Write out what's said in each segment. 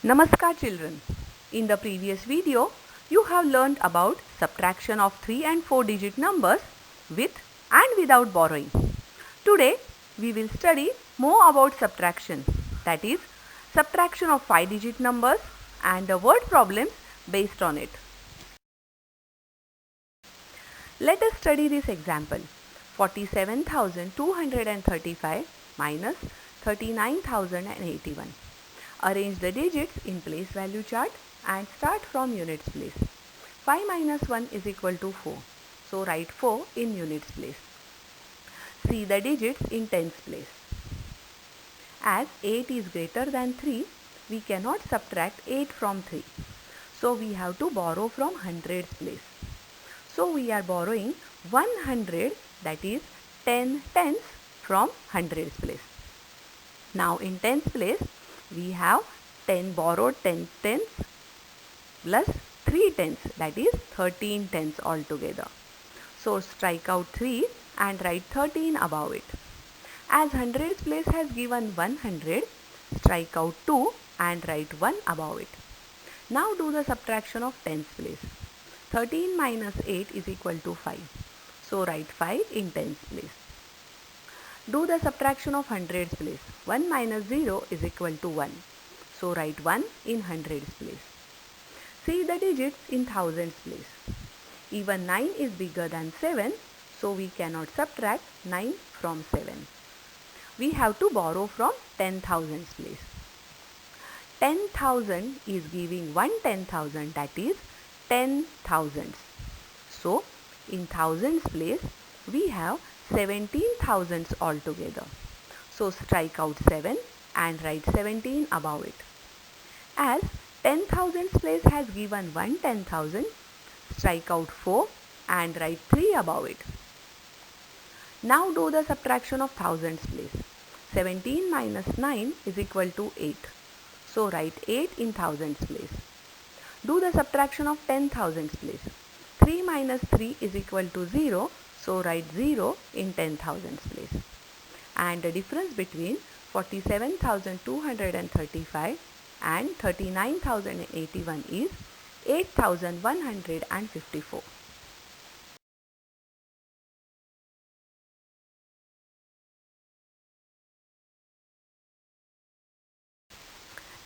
Namaskar children. In the previous video, you have learned about subtraction of 3 and 4 digit numbers with and without borrowing. Today, we will study more about subtraction, that is, subtraction of 5 digit numbers and the word problems based on it. Let us study this example. 47,235 minus 39,081. Arrange the digits in place value chart and start from units place. 5 minus 1 is equal to 4. So write 4 in units place. See the digits in tens place. As 8 is greater than 3, we cannot subtract 8 from 3. So we have to borrow from hundreds place. So we are borrowing 100, that is 10 tens from hundreds place. Now in tens place, we have 10 borrowed 10 tens plus 3 tens, that is 13 tens altogether. So strike out 3 and write 13 above it. As hundreds place has given 100, strike out 2 and write 1 above it. Now do the subtraction of tens place. 13 minus 8 is equal to 5. So write 5 in tens place. Do the subtraction of hundreds place. 1 minus 0 is equal to 1. So write 1 in hundreds place. See the digits in thousands place. Even 9 is bigger than 7, so we cannot subtract 9 from 7. We have to borrow from 10,000s place. 10,000 is giving 1 10,000, that is 10 thousands. So in thousands place, we have 17 thousands altogether. So strike out 7 and write 17 above it. As 10 thousands place has given 1 10,000, strike out 4 and write 3 above it. Now do the subtraction of thousands place. 17 minus 9 is equal to 8. So write 8 in thousands place. Do the subtraction of 10 thousands place. 3 minus 3 is equal to 0. So write 0 in 10 thousands place. And the difference between 47,235 and 39,081 is 8,154.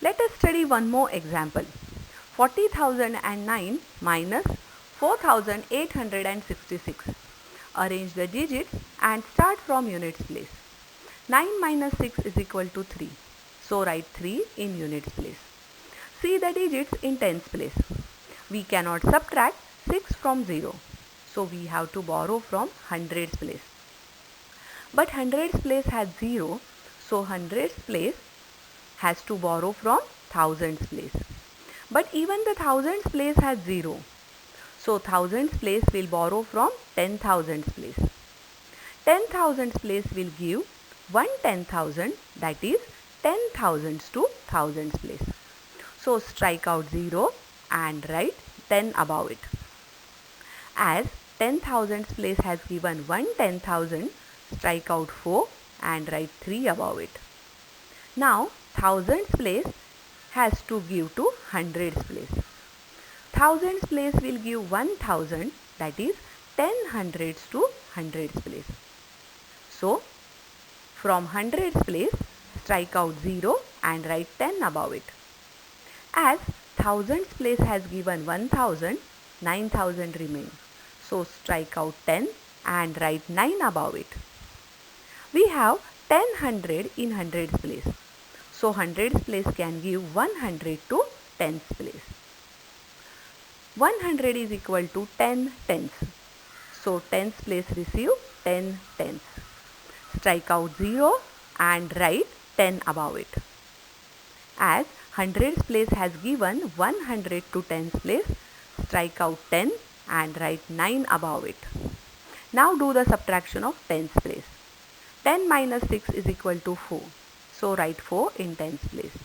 Let us study one more example. 40,009 minus 4,866. Arrange the digits and start from units place. 9 minus 6 is equal to 3. So write 3 in units place. See the digits in tens place. We cannot subtract 6 from 0. So we have to borrow from hundreds place. But hundreds place has 0. So hundreds place has to borrow from thousands place. But even the thousands place has 0. So thousands place will borrow from 10,000s place. 10,000s place will give 1 10,000, that is 10 thousands to thousands place. So strike out 0 and write 10 above it. As 10,000s place has given 1 10,000, strike out 4 and write 3 above it. Now thousands place has to give to hundreds place. Thousands place will give 1,000, that is 10 hundreds to hundreds place. So from hundreds place, strike out 0 and write 10 above it. As thousands place has given 1,000, 9,000 remain. So strike out 10 and write 9 above it. We have 10 hundred in hundreds place. So hundreds place can give 100 to tens place. 100 is equal to 10 tens. So tens place receive 10 tens. Strike out 0 and write 10 above it. As hundreds place has given 100 to tens place, strike out 10 and write 9 above it. Now do the subtraction of tens place. 10 minus 6 is equal to 4. So write 4 in tens place.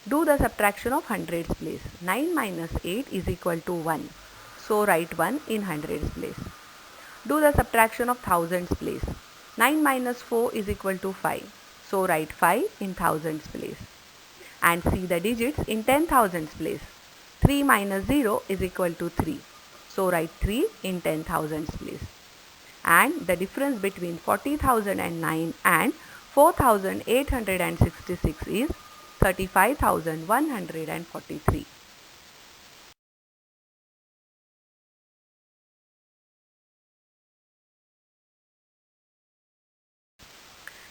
Do the subtraction of hundreds place. 9 minus 8 is equal to 1. So write 1 in hundreds place. Do the subtraction of thousands place. 9 minus 4 is equal to 5. So write 5 in thousands place. and see the digits in 10,000s place. 3 minus 0 is equal to 3. So write 3 in 10,000s place. And the difference between 40,009 and 4,866 is 35,143.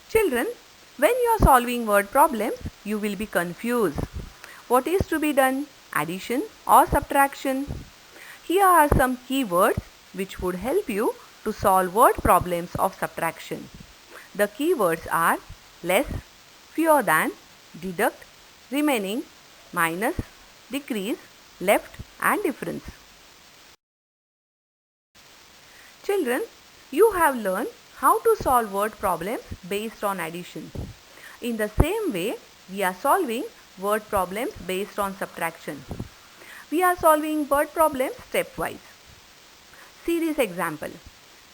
Children, when you are solving word problems, you will be confused. What is to be done? Addition or subtraction? Here are some keywords which would help you to solve word problems of subtraction. The keywords are less, fewer than, deduct, remaining, minus, decrease, left and difference. Children, you have learned how to solve word problems based on addition. In the same way, we are solving word problems based on subtraction. We are solving word problems stepwise. See this example.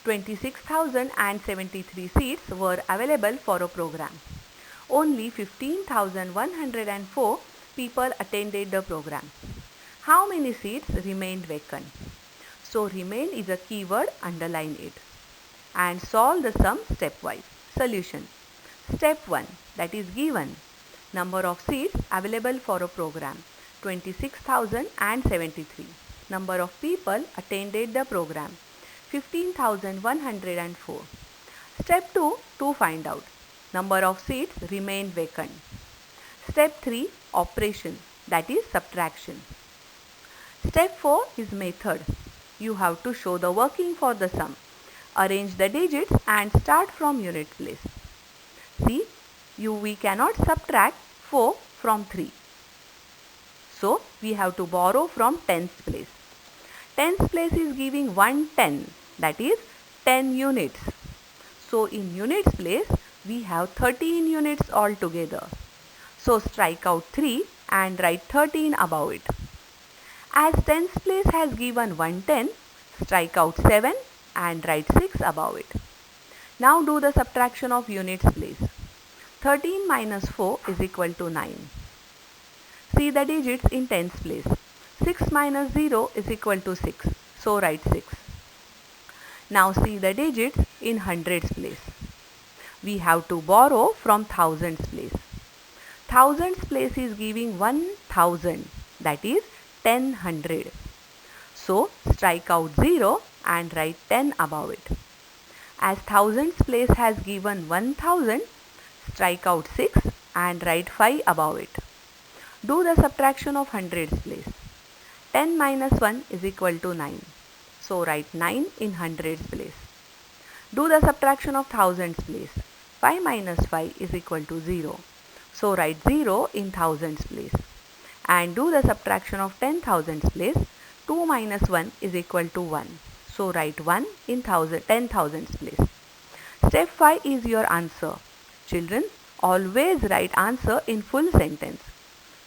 26,073 seats were available for a program. Only 15,104 people attended the program. How many seats remained vacant? So remain is a keyword, underline it. And solve the sum stepwise. Solution. Step 1, that is given. Number of seats available for a program, 26,073. Number of people attended the program, 15,104. Step 2, to find out. Number of seats remained vacant. Step 3, operation, that is subtraction. Step 4 is method. You have to show the working for the sum. Arrange the digits and start from unit place. See, we cannot subtract 4 from 3. So, we have to borrow from tens place. Tens place is giving 110, that is 10 units. So, in units place, we have 13 units altogether. So, strike out 3 and write 13 above it. As tens place has given 110, strike out 7 and write 6 above it. Now do the subtraction of units place. 13 minus 4 is equal to 9. See the digits in tens place. 6 minus 0 is equal to 6. So write 6. Now see the digits in hundreds place. We have to borrow from thousands place. Thousands place is giving 1000, that is 1000. So strike out 0 and write 10 above it. As thousands place has given 1000, strike out 6 and write 5 above it. Do the subtraction of hundreds place. 10 minus 1 is equal to 9. So write 9 in hundreds place. Do the subtraction of thousands place. 5 minus 5 is equal to 0. So write 0 in thousands place. And do the subtraction of 10,000s place. 2 minus 1 is equal to 1. So write 1 in 10,000s place. Step 5 is your answer. Children, always write answer in full sentence.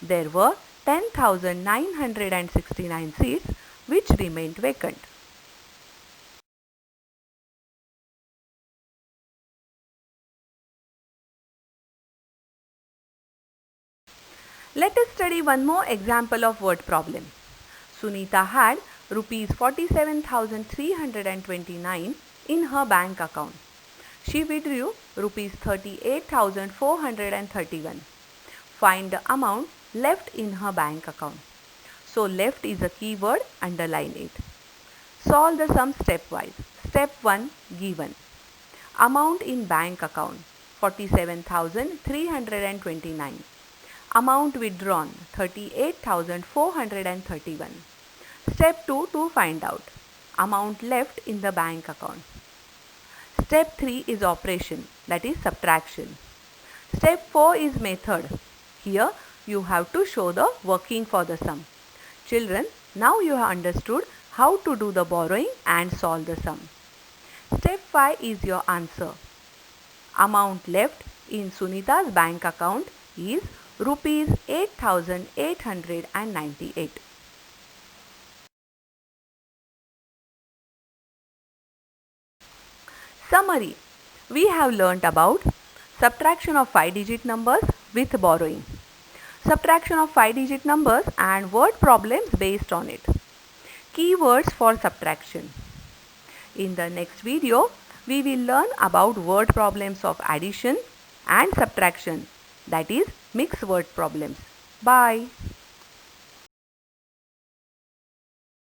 There were 10,969 seats which remained vacant. Let us study one more example of word problem. Sunita had rupees 47,329 in her bank account. She withdrew rupees 38,431. Find the amount left in her bank account. So left is a keyword, underline it. Solve the sum stepwise. Step 1, given. Amount in bank account 47,329. Amount withdrawn 38,431. Step 2, to find out. Amount left in the bank account. Step 3 is operation, that is subtraction. Step 4 is method. Here you have to show the working for the sum. Children, now you have understood how to do the borrowing and solve the sum. Step 5 is your answer. Amount left in Sunita's bank account is rupees 8,898. Summary. We have learnt about subtraction of 5-digit numbers with borrowing. subtraction of 5-digit numbers and word problems based on it. Keywords for subtraction. In the next video, we will learn about word problems of addition and subtraction, that is mixed word problems. Bye.